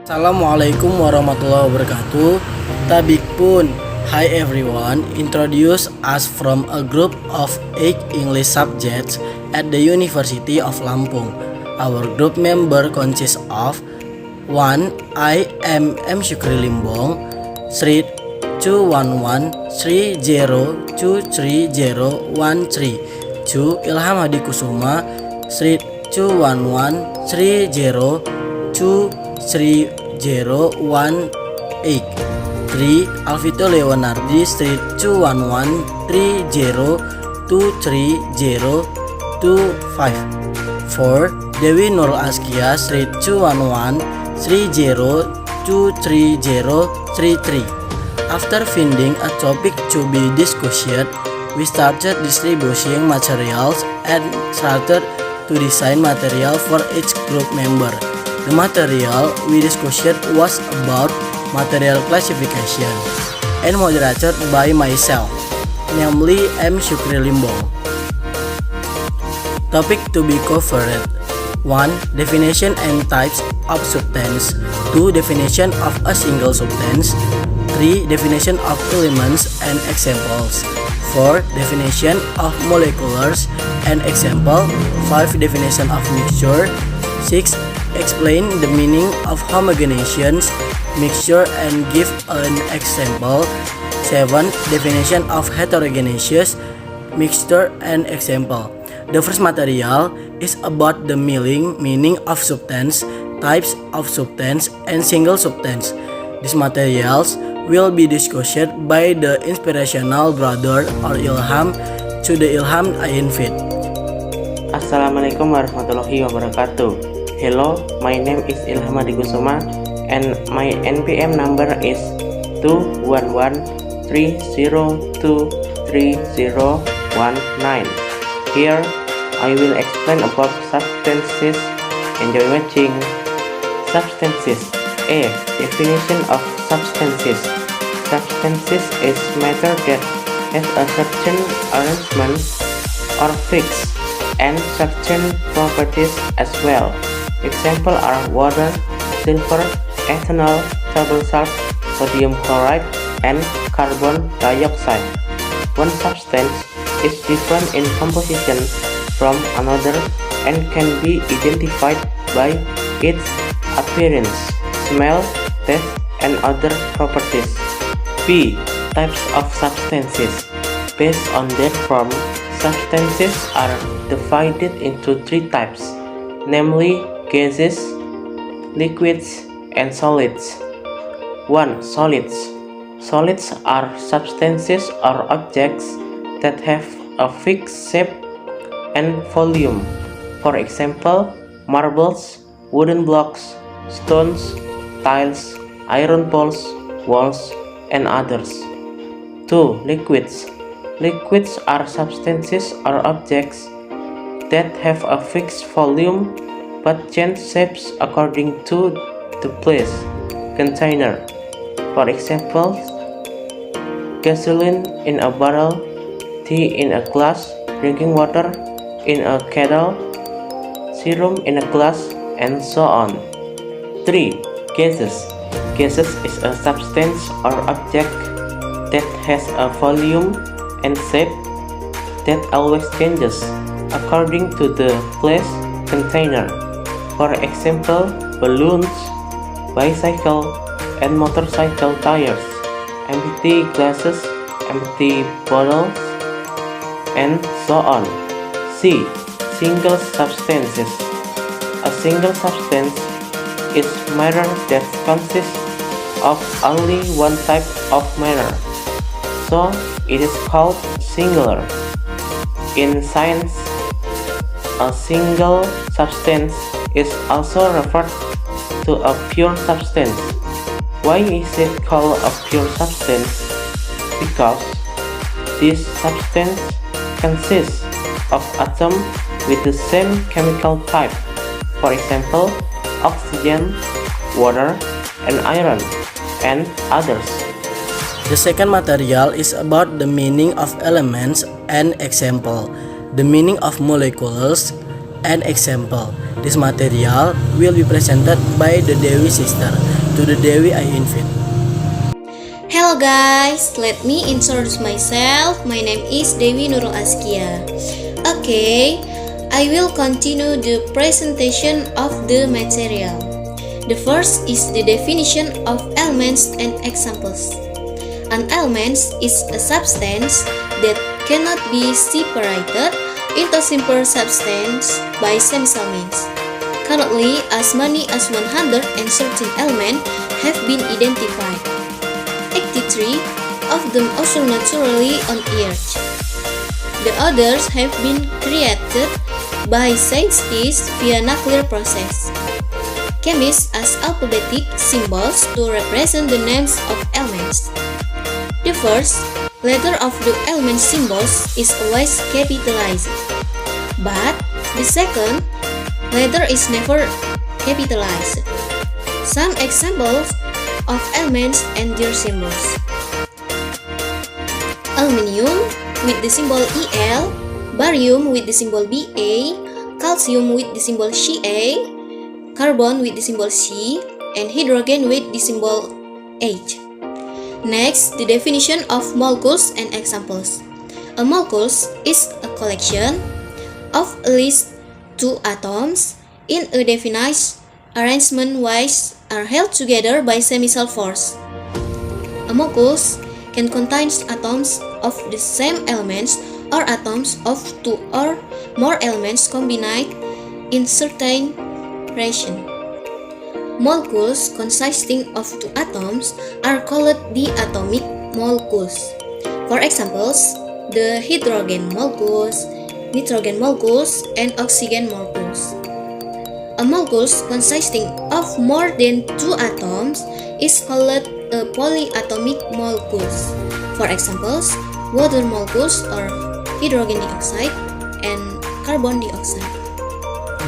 Assalamualaikum warahmatullahi wabarakatuh. Tabik pun. Hi everyone, introduce us from a group of 8 English subjects at the University of Lampung. Our group member consists of 1. I am M. Syukri Limbong, Street 21130233013. 2. Ilham Hadi Kusuma, Street 21130233018. 3. Alvito Leonardi, Street 21130233025. 4. Dewi Nurul Askia, Street 21130233033. After finding a topic to be discussed, we started distributing materials and started to design material for each group member. The material we discussed was about material classification and moderated by myself, namely M. Syukri Limbong. Topic to be covered: 1. Definition and types of substance. 2. Definition of a single substance. 3. Definition of elements and examples. 4. Definition of moleculars and example. 5. Definition of mixture. 6. Explain the meaning of homogenization mixture and give an example. 7. Definition of heterogeneous mixture and example. The first material is about the meaning of substance, types of substance, and single substance. These materials will be discussed by the inspirational brother or Ilham. To the Ilham I invite. Assalamualaikum warahmatullahi wabarakatuh. Hello, my name is Ilham Hadi Kusuma and my NPM number is 21130233019. Here I will explain about substances. Enjoy watching. Substances. A. Definition of substances. Substances is matter that has a certain arrangement or fixed and certain properties as well. Examples are water, silver, ethanol, table salt, sodium chloride, and carbon dioxide. One substance is different in composition from another and can be identified by its appearance, smell, taste, and other properties. B. Types of substances. Based on their form, substances are divided into 3 types, namely gases, liquids, and solids. 1. Solids. Solids are substances or objects that have a fixed shape and volume. For example, marbles, wooden blocks, stones, tiles, iron poles, walls, and others. 2. Liquids. Liquids are substances or objects that have a fixed volume but change shapes according to the place, container. For example, gasoline in a barrel, tea in a glass, drinking water in a kettle, serum in a glass, and so on. 3. Gases. Gases is a substance or object that has a volume and shape that always changes according to the place, container. For example, balloons, bicycle, and motorcycle tires, empty glasses, empty bottles, and so on. C. Single substances. A single substance is matter that consists of only one type of matter, so it is called singular. In science, a single substance is also referred to a pure substance. Why is it called a pure substance? Because this substance consists of atoms with the same chemical type. For example, oxygen, water, and iron, and others. The second material is about the meaning of elements and example. The meaning of moleculars. and example. This material will be presented by the Dewi sister. To the Dewi I invite. Hello guys, let me introduce myself. My name is Dewi Nurul Askia. Okay, I will continue the presentation of the material. The first is the definition of elements and examples. An element is a substance that cannot be separated into simple substance by chemical means. Currently, as many as 113 elements have been identified. 83 of them occur naturally on Earth. The others have been created by scientists via nuclear process. Chemists use alphabetic symbols to represent the names of elements. The first letter of the element symbols is always capitalized, but the second letter is never capitalized. Some examples of elements and their symbols: aluminium with the symbol EL, barium with the symbol Ba, calcium with the symbol Ca, carbon with the symbol C, and hydrogen with the symbol H. Next, the definition of molecules and examples. A molecule is a collection of at least two atoms in a definite arrangement which are held together by chemical force. A molecule can contain atoms of the same elements or atoms of two or more elements combined in certain ratio. Molecules consisting of two atoms are called diatomic molecules. For examples, the hydrogen molecules, nitrogen molecules, and oxygen molecules. A molecule consisting of more than two atoms is called a polyatomic molecules. For examples, water molecules are hydrogen dioxide and carbon dioxide.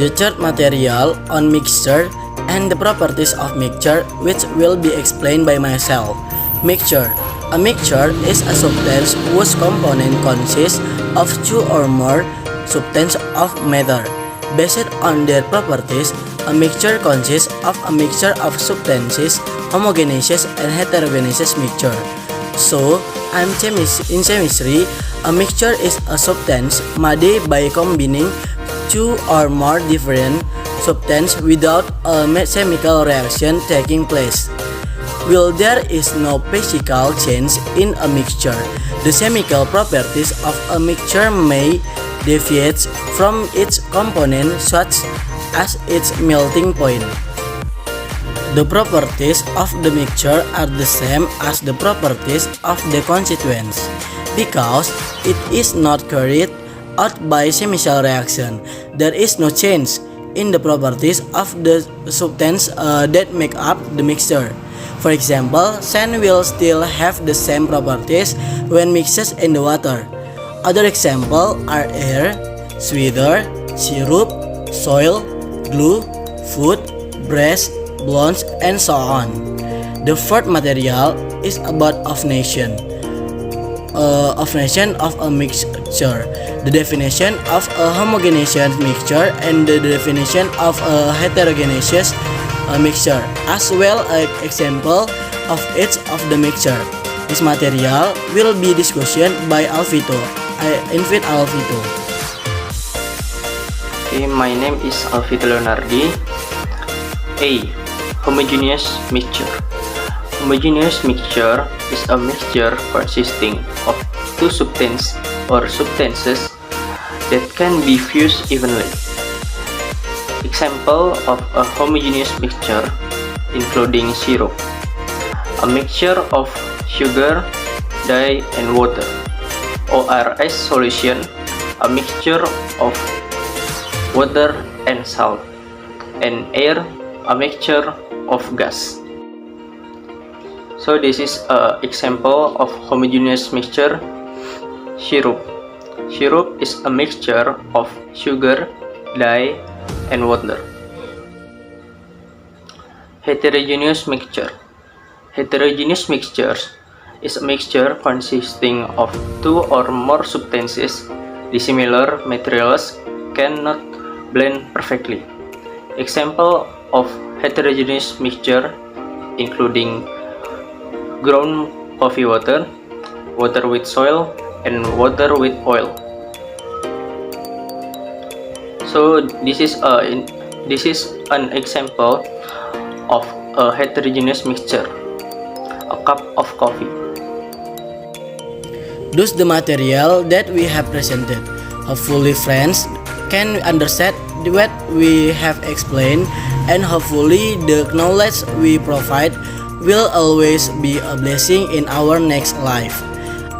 The third material on mixture and the properties of mixture, which will be explained by myself. Mixture. A mixture is a substance whose component consists of two or more substances of matter. Based on their properties, a mixture consists of a mixture of substances, homogeneous and heterogeneous mixture. So, in chemistry, a mixture is a substance made by combining two or more different substances without a chemical reaction taking place. While there is no physical change in a mixture, the chemical properties of a mixture may deviate from its component, such as its melting point. The properties of the mixture are the same as the properties of the constituents, because it is not carried out by chemical reaction. There is no change in the properties of the substance that make up the mixture. For example, sand will still have the same properties when mixed in the water. Other examples are air, sweater, syrup, soil, glue, food, brass, blondes, and so on. The fourth material is about definition of a mixture. The definition of a homogeneous mixture and the definition of a heterogeneous mixture, as well as example of each of the mixture. This material will be discussed by Alvito. I invite Alvito. Okay, my name is Alvito Leonardi. A. Homogeneous mixture. Homogeneous mixture is a mixture consisting of two substances or substances that can be fused evenly. Example of a homogeneous mixture including syrup, a mixture of sugar, dye, and water. ORS solution, a mixture of water and salt, and air, a mixture of gas. So this is an example of homogeneous mixture. Syrup. Syrup is a mixture of sugar, dye, and water. Heterogeneous mixture. Heterogeneous mixtures is a mixture consisting of two or more substances. Dissimilar materials cannot blend perfectly. Example of heterogeneous mixture including ground coffee water, water with soil, and water with oil. So this is an example of a heterogeneous mixture, a cup of coffee. Thus the material that we have presented. Hopefully friends can understand what we have explained, and hopefully the knowledge we provide will always be a blessing in our next life.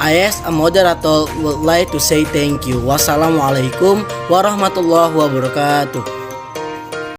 I as a moderator would like to say thank you. Wassalamualaikum warahmatullahi wabarakatuh.